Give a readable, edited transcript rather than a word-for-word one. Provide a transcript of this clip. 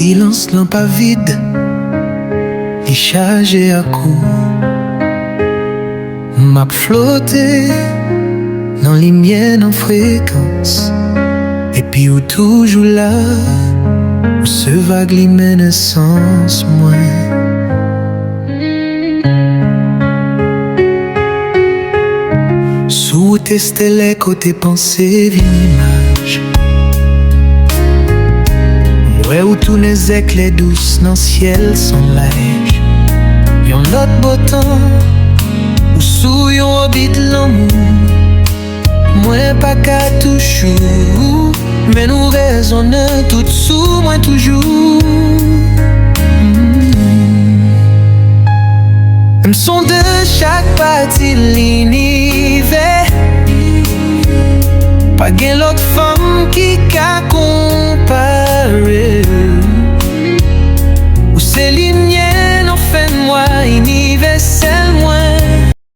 Silence lan pas vide, il chargé à coup. M'a flotté dans les miennes en fréquence. Et puis ou toujours là, où ce vague li mène sans moi. Sous tes stèles côté pensée l'image. Ouais où tous les éclairs douces dans le ciel sont lèges. Yon l'autre beau temps, où sous yon orbite l'amour. Moi pas qu'à toujours, mais nous raisonnons tout sous moi toujours. Me sont de chaque partie de l'univers. Pas gain l'autre femme qui qu'a comparé. Ou c'est l'imienne en fin de moi